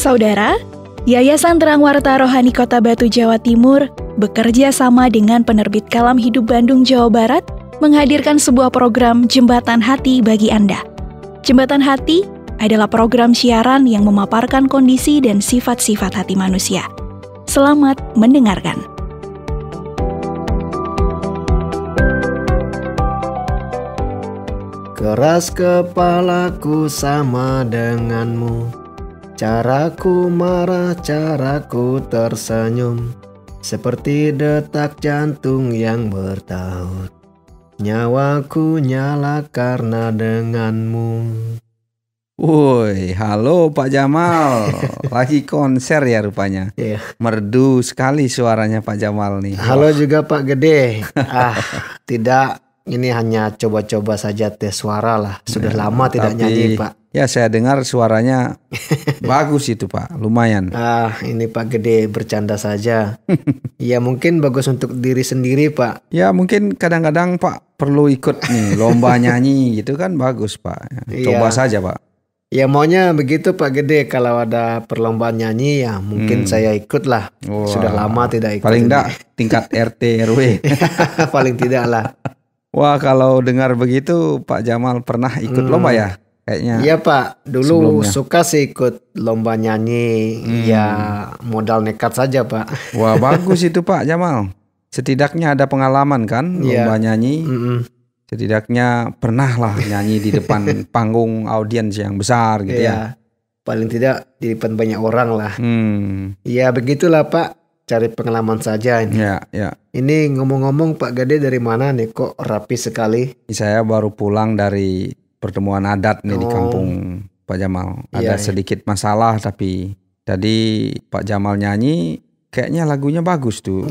Saudara, Yayasan Terang Warta Rohani Kota Batu, Jawa Timur bekerja sama dengan penerbit Kalam Hidup Bandung, Jawa Barat menghadirkan sebuah program Jembatan Hati bagi Anda. Jembatan Hati adalah program siaran yang memaparkan kondisi dan sifat-sifat hati manusia. Selamat mendengarkan. Keras kepalaku sama denganmu, caraku marah, caraku tersenyum, seperti detak jantung yang bertaut. Nyawaku nyala karena denganmu. Woi, halo Pak Jamal. Lagi konser ya rupanya. Iya. Merdu sekali suaranya Pak Jamal nih. Halo juga Pak Gede. Tidak, ini hanya coba-coba saja tes suara lah. Sudah lama tidak nyanyi Pak. Ya saya dengar suaranya bagus itu Pak, lumayan. Ini Pak Gede bercanda saja. Ya mungkin bagus untuk diri sendiri Pak. Ya mungkin kadang-kadang Pak perlu ikut nih lomba nyanyi gitu kan bagus Pak. Coba saja Pak. Ya maunya begitu Pak Gede, kalau ada perlombaan nyanyi ya mungkin saya ikut lah. Sudah lama tidak ikut. Paling enggak tingkat RT RW. Paling tidak lah. Wah kalau dengar begitu Pak Jamal pernah ikut lomba ya? Kayaknya. Iya Pak, dulu sebelumnya suka sih ikut lomba nyanyi. Ya modal nekat saja Pak. Wah bagus itu Pak Jamal. Setidaknya ada pengalaman kan lomba nyanyi. Setidaknya pernah lah nyanyi di depan panggung audiens yang besar gitu ya. Paling tidak di depan banyak orang lah. Ya begitulah Pak, cari pengalaman saja ini. Ya. Ini ngomong-ngomong Pak Gede dari mana nih, kok rapi sekali? Saya baru pulang dari pertemuan adat nih di kampung Pak Jamal. Ada sedikit masalah tapi tadi Pak Jamal nyanyi kayaknya lagunya bagus tuh.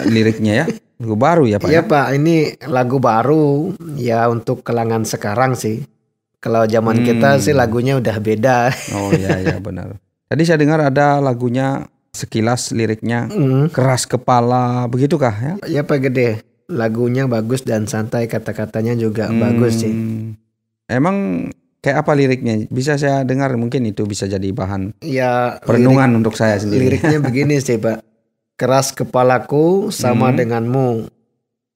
Liriknya ya. Lagu baru ya Pak? Iya Pak, ini lagu baru ya untuk kalangan sekarang sih. Kalau zaman kita sih lagunya udah beda. Oh iya benar. Tadi saya dengar ada lagunya sekilas liriknya keras kepala, begitukah ya? Iya Pak Gede, lagunya bagus dan santai, kata-katanya juga bagus sih. Emang kayak apa liriknya? Bisa saya dengar, mungkin itu bisa jadi bahan perenungan untuk saya sendiri. Liriknya begini sih Pak. Keras kepalaku sama denganmu,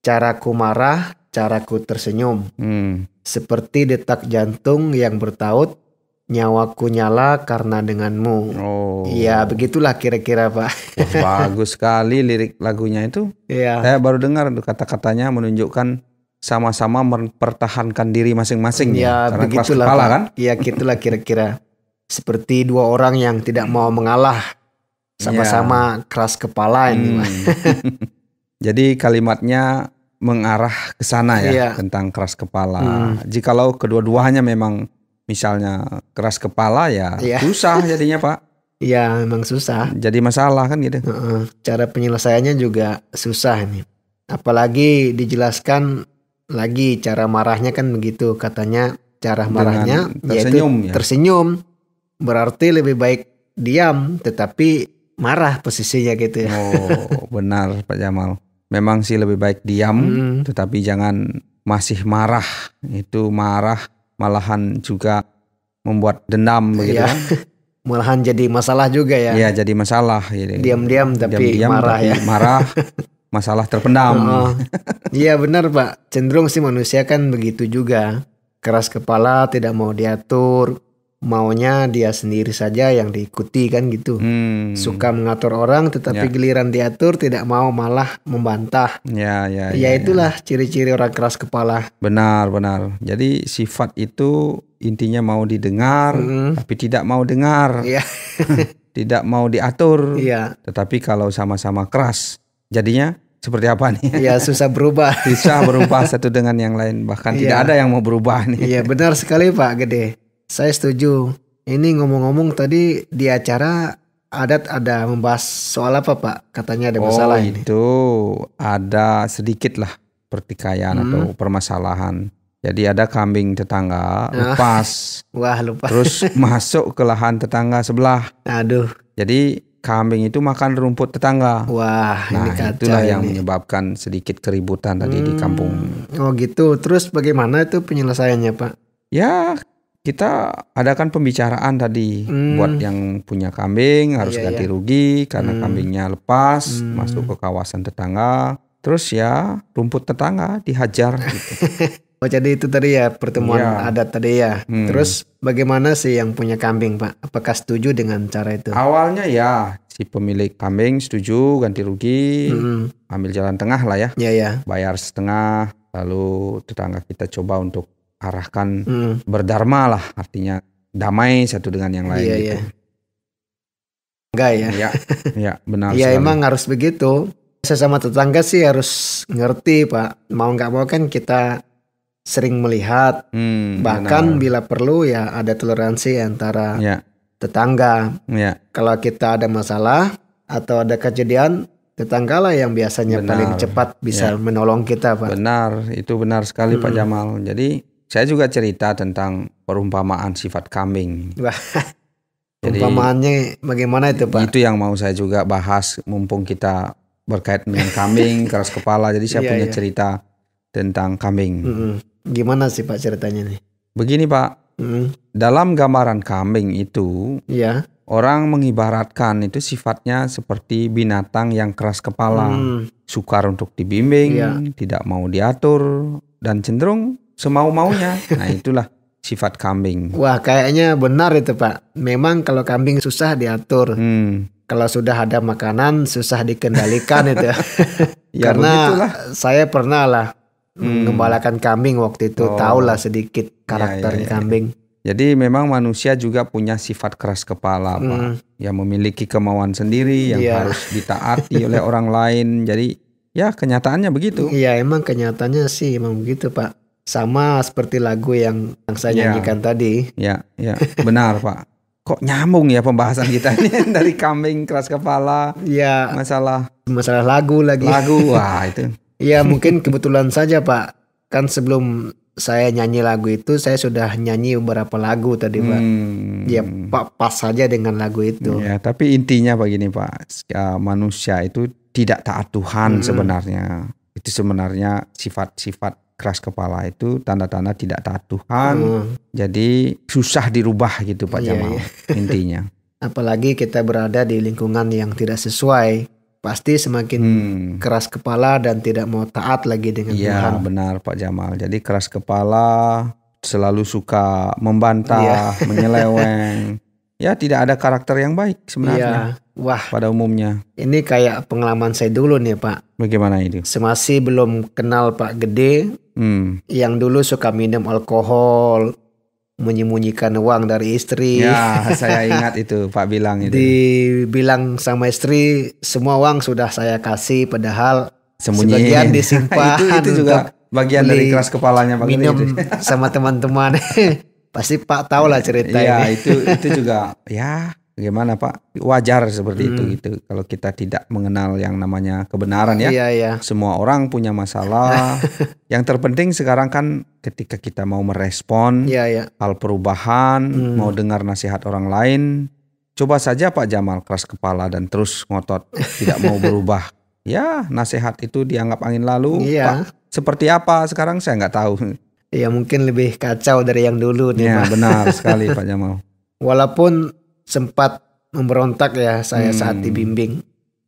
caraku marah, caraku tersenyum, seperti detak jantung yang bertaut, nyawaku nyala karena denganmu. Ya begitulah kira-kira Pak. Wah, bagus sekali lirik lagunya itu. Saya baru dengar kata-katanya menunjukkan sama-sama mempertahankan diri masing-masing ya. Karena keras kepala kan? Iya gitulah kira-kira. Seperti dua orang yang tidak mau mengalah. Sama-sama keras kepala ini. Jadi kalimatnya mengarah ke sana ya, tentang keras kepala. Jikalau kedua-duanya memang misalnya keras kepala ya susah jadinya Pak. Iya memang susah. Jadi masalah kan gitu. Cara penyelesaiannya juga susah ini. Apalagi dijelaskan lagi cara marahnya kan begitu. Katanya cara marahnya yaitu tersenyum. Berarti lebih baik diam tetapi marah posisinya gitu ya. Oh benar Pak Jamal. Memang sih lebih baik diam, tetapi jangan masih marah. Itu marah malahan juga membuat dendam begitu kan. Malahan jadi masalah juga ya. Iya jadi masalah. Diam-diam tapi marah ya. Marah, masalah terpendam. Iya benar Pak. Cenderung sih manusia kan begitu juga. Keras kepala, tidak mau diatur. Maunya dia sendiri saja yang diikuti kan gitu. Suka mengatur orang tetapi giliran diatur tidak mau, malah membantah. Ya itulah ciri-ciri orang keras kepala. Benar. Jadi sifat itu intinya mau didengar tapi tidak mau dengar. Tidak mau diatur. Tetapi kalau sama-sama keras jadinya seperti apa nih? Ya susah berubah. Susah berubah satu dengan yang lain. Bahkan tidak ada yang mau berubah nih. Iya benar sekali Pak Gede. Saya setuju. Ini ngomong-ngomong tadi di acara adat ada membahas soal apa Pak? Katanya ada masalah ini. Itu ada sedikit lah pertikaian atau permasalahan. Jadi ada kambing tetangga lepas. Wah lupa. Terus masuk ke lahan tetangga sebelah. Aduh. Jadi kambing itu makan rumput tetangga. Wah ini kacau. Itulah yang menyebabkan sedikit keributan tadi di kampung. Oh gitu. Terus bagaimana itu penyelesaiannya Pak? Ya kita adakan pembicaraan tadi buat yang punya kambing harus ganti rugi karena kambingnya lepas masuk ke kawasan tetangga. Terus ya rumput tetangga dihajar gitu. Oh, jadi itu tadi ya pertemuan adat tadi ya. Terus bagaimana sih yang punya kambing, Pak? Apakah setuju dengan cara itu? Awalnya ya si pemilik kambing setuju ganti rugi, ambil jalan tengah lah ya. Bayar setengah, lalu tetangga kita coba untuk arahkan berdharma lah, artinya damai satu dengan yang lain gitu. Enggak ya? Ya benar. Ya emang harus begitu. Sesama tetangga sih harus ngerti, Pak. Mau nggak mau kan kita sering melihat, bahkan bila perlu ya ada toleransi antara tetangga. Kalau kita ada masalah atau ada kejadian, tetanggalah yang biasanya paling cepat bisa menolong kita, Pak. Benar, itu benar sekali Pak Jamal. Jadi saya juga cerita tentang perumpamaan sifat kambing. Wah, perumpamaannya bagaimana itu, Pak? Itu yang mau saya juga bahas, mumpung kita berkaitan dengan kambing, keras kepala. Jadi saya punya cerita tentang kambing. Gimana sih Pak ceritanya nih? Begini Pak, dalam gambaran kambing itu, orang mengibaratkan itu sifatnya seperti binatang yang keras kepala, sukar untuk dibimbing, tidak mau diatur, dan cenderung semau-maunya. Nah itulah sifat kambing. Wah kayaknya benar itu Pak. Memang kalau kambing susah diatur. Kalau sudah ada makanan susah dikendalikan itu. Ya, karena begitulah. Saya pernah lah mengembalakan kambing waktu itu. Tahulah sedikit karakter kambing. Jadi memang manusia juga punya sifat keras kepala Pak. Yang memiliki kemauan sendiri yang harus ditaati oleh orang lain. Jadi ya kenyataannya begitu. Iya emang kenyataannya sih emang begitu Pak. Sama seperti lagu yang saya nyanyikan tadi. Ya benar Pak. Kok nyambung ya pembahasan kita ini dari kambing keras kepala. Iya. Masalah lagu lagi. Wah itu. Iya mungkin kebetulan saja Pak. Kan sebelum saya nyanyi lagu itu saya sudah nyanyi beberapa lagu tadi Pak. Ya Pak pas saja dengan lagu itu. Ya tapi intinya begini Pak. Manusia itu tidak taat Tuhan sebenarnya. Itu sebenarnya sifat-sifat keras kepala itu tanda-tanda tidak taat Tuhan. Jadi susah dirubah gitu Pak Jamal. Intinya. Apalagi kita berada di lingkungan yang tidak sesuai. Pasti semakin keras kepala dan tidak mau taat lagi dengan Tuhan. Iya benar Pak Jamal. Jadi keras kepala, selalu suka membantah, menyeleweng. Ya tidak ada karakter yang baik sebenarnya. Wah, pada umumnya. Ini kayak pengalaman saya dulu nih Pak. Bagaimana itu? Semasih belum kenal Pak Gede, yang dulu suka minum alkohol, menyembunyikan uang dari istri. Ya, saya ingat itu Pak bilang itu. Dibilang sama istri, semua uang sudah saya kasih, padahal sebagian disimpan. itu juga bagian dari keras kepalanya Pak Gede. Minum sama teman-teman. Pasti Pak tahu lah cerita ini. Ya, itu juga ya. Bagaimana Pak? Wajar seperti itu gitu. Kalau kita tidak mengenal yang namanya kebenaran ya. Semua orang punya masalah. Yang terpenting sekarang kan ketika kita mau merespon hal perubahan, mau dengar nasihat orang lain, coba saja Pak Jamal keras kepala dan terus ngotot tidak mau berubah. Ya nasihat itu dianggap angin lalu. Pak, seperti apa sekarang saya nggak tahu. Ya mungkin lebih kacau dari yang dulu nih Pak. Benar sekali Pak Jamal. Walaupun sempat memberontak ya saya saat dibimbing.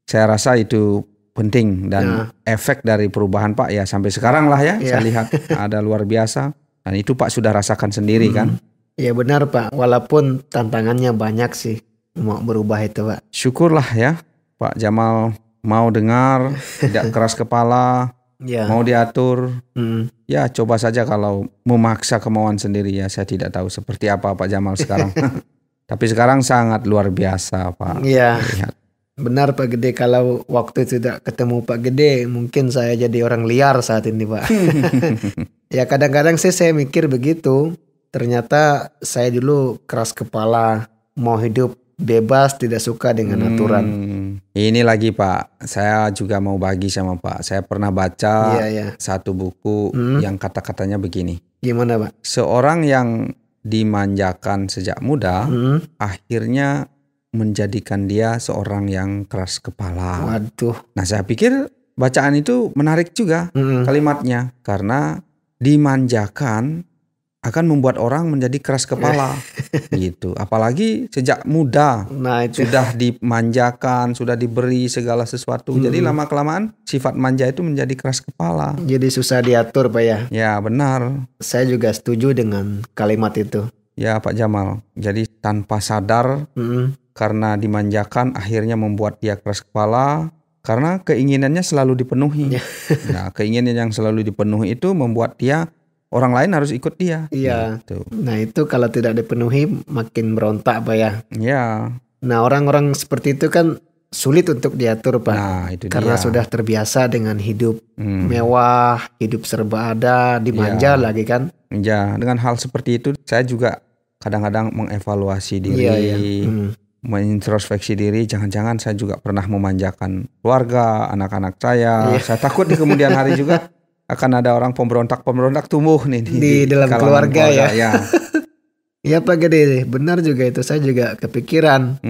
Saya rasa itu penting dan efek dari perubahan Pak ya sampai sekarang lah ya. Saya lihat ada luar biasa dan itu Pak sudah rasakan sendiri kan. Ya benar Pak, walaupun tantangannya banyak sih mau berubah itu Pak. Syukurlah ya Pak Jamal mau dengar, tidak keras kepala, mau diatur. Ya coba saja kalau memaksa kemauan sendiri ya saya tidak tahu seperti apa Pak Jamal sekarang. Tapi sekarang sangat luar biasa Pak. Iya. Benar Pak Gede, kalau waktu tidak ketemu Pak Gede mungkin saya jadi orang liar saat ini Pak. Ya kadang-kadang sih saya mikir begitu. Ternyata saya dulu keras kepala, mau hidup bebas, tidak suka dengan aturan. Ini lagi Pak, saya juga mau bagi sama Pak. Saya pernah baca satu buku yang kata-katanya begini. Gimana Pak? Seorang yang dimanjakan sejak muda, akhirnya menjadikan dia seorang yang keras kepala. Waduh. Nah saya pikir bacaan itu menarik juga kalimatnya. Karena dimanjakan akan membuat orang menjadi keras kepala gitu. Apalagi sejak muda sudah dimanjakan, sudah diberi segala sesuatu. Jadi lama-kelamaan sifat manja itu menjadi keras kepala. Jadi susah diatur Pak ya. Ya benar. Saya juga setuju dengan kalimat itu. Ya Pak Jamal. Jadi tanpa sadar karena dimanjakan akhirnya membuat dia keras kepala. Karena keinginannya selalu dipenuhi. Nah, keinginan yang selalu dipenuhi itu membuat dia, orang lain harus ikut dia. Iya. Gitu. Nah itu kalau tidak dipenuhi makin berontak Pak ya. Iya. Nah orang-orang seperti itu kan sulit untuk diatur Pak. Nah, itu karena dia. Sudah terbiasa dengan hidup mewah, hidup serba ada, dimanja lagi kan. Ya, dengan hal seperti itu saya juga kadang-kadang mengevaluasi diri. Mengintrospeksi diri, jangan-jangan saya juga pernah memanjakan keluarga, anak-anak saya. Saya takut di kemudian hari juga akan ada orang pemberontak tumbuh nih di dalam keluarga ya. Ya Pak Gede, benar juga itu. Saya juga kepikiran.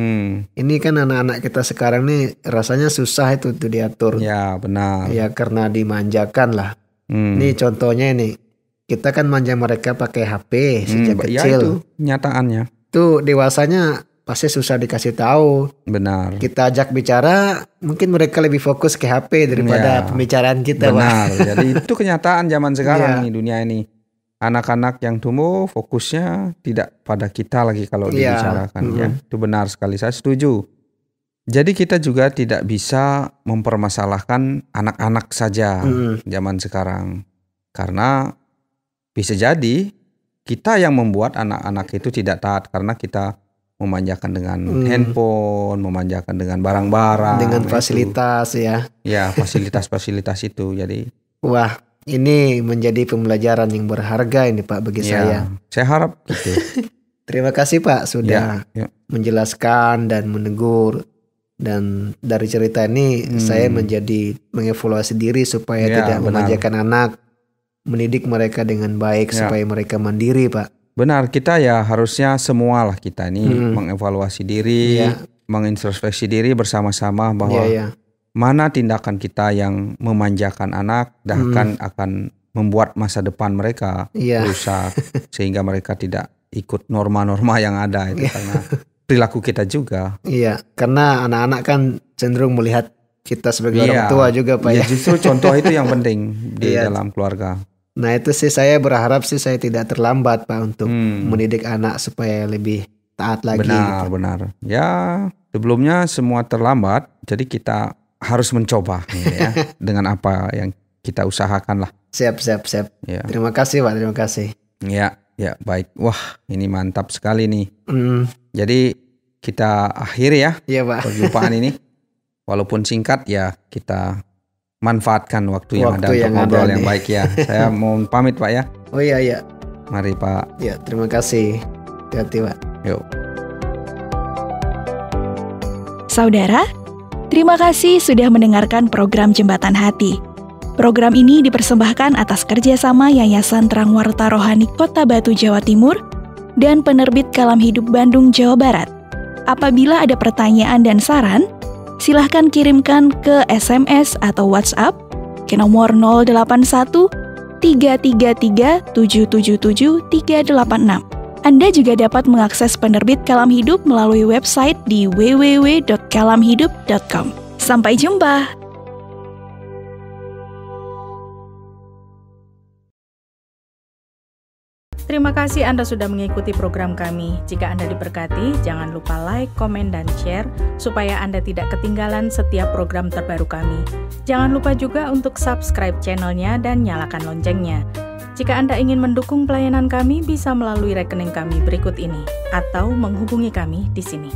Ini kan anak-anak kita sekarang nih rasanya susah itu tuh diatur. Ya benar. Ya karena dimanjakan lah. Nih contohnya ini, kita kan manja mereka pakai HP sejak kecil. Ya itu nyataannya. Tuh dewasanya pasti susah dikasih tahu. Benar. Kita ajak bicara, mungkin mereka lebih fokus ke HP daripada pembicaraan kita. Benar. Jadi itu kenyataan zaman sekarang nih, dunia ini. Anak-anak yang tumbuh fokusnya tidak pada kita lagi kalau dibicarakan. Ya, itu benar sekali. Saya setuju. Jadi kita juga tidak bisa mempermasalahkan anak-anak saja zaman sekarang. Karena bisa jadi kita yang membuat anak-anak itu tidak taat karena kita memanjakan dengan handphone, memanjakan dengan barang-barang, dengan fasilitas ya. Ya, fasilitas-fasilitas itu. Jadi wah, ini menjadi pembelajaran yang berharga ini Pak bagi saya. Saya harap gitu. Terima kasih Pak sudah menjelaskan dan menegur. Dan dari cerita ini saya menjadi mengevaluasi diri supaya tidak memanjakan anak, mendidik mereka dengan baik supaya mereka mandiri Pak. Benar, kita ya harusnya semualah kita ini mengevaluasi diri, mengintrospeksi diri bersama-sama bahwa mana tindakan kita yang memanjakan anak bahkan akan membuat masa depan mereka rusak sehingga mereka tidak ikut norma-norma yang ada itu karena perilaku kita juga. Iya, karena anak-anak kan cenderung melihat kita sebagai orang tua juga Pak ya. Justru contoh itu yang penting di dalam keluarga. Nah itu sih saya berharap sih saya tidak terlambat Pak untuk mendidik anak supaya lebih taat lagi. Benar. Ya sebelumnya semua terlambat, jadi kita harus mencoba ya, dengan apa yang kita usahakan lah. Siap. Ya. Terima kasih Pak, terima kasih. Ya baik. Wah ini mantap sekali nih. Jadi kita akhiri ya perjumpaan ini. Walaupun singkat ya kita manfaatkan waktu yang ada untuk ngobrol yang baik ya. Saya mohon pamit Pak ya. Oh iya. Mari Pak. Ya terima kasih. Hati-hati Pak. Yuk. Saudara, terima kasih sudah mendengarkan program Jembatan Hati. Program ini dipersembahkan atas kerjasama Yayasan Terang Warta Rohani Kota Batu Jawa Timur dan Penerbit Kalam Hidup Bandung Jawa Barat. Apabila ada pertanyaan dan saran, silahkan kirimkan ke SMS atau WhatsApp ke nomor 081 333 777 386. Anda juga dapat mengakses Penerbit Kalam Hidup melalui website di www.kalamhidup.com. Sampai jumpa! Terima kasih Anda sudah mengikuti program kami. Jika Anda diberkati, jangan lupa like, komen, dan share supaya Anda tidak ketinggalan setiap program terbaru kami. Jangan lupa juga untuk subscribe channelnya dan nyalakan loncengnya. Jika Anda ingin mendukung pelayanan kami, bisa melalui rekening kami berikut ini atau menghubungi kami di sini.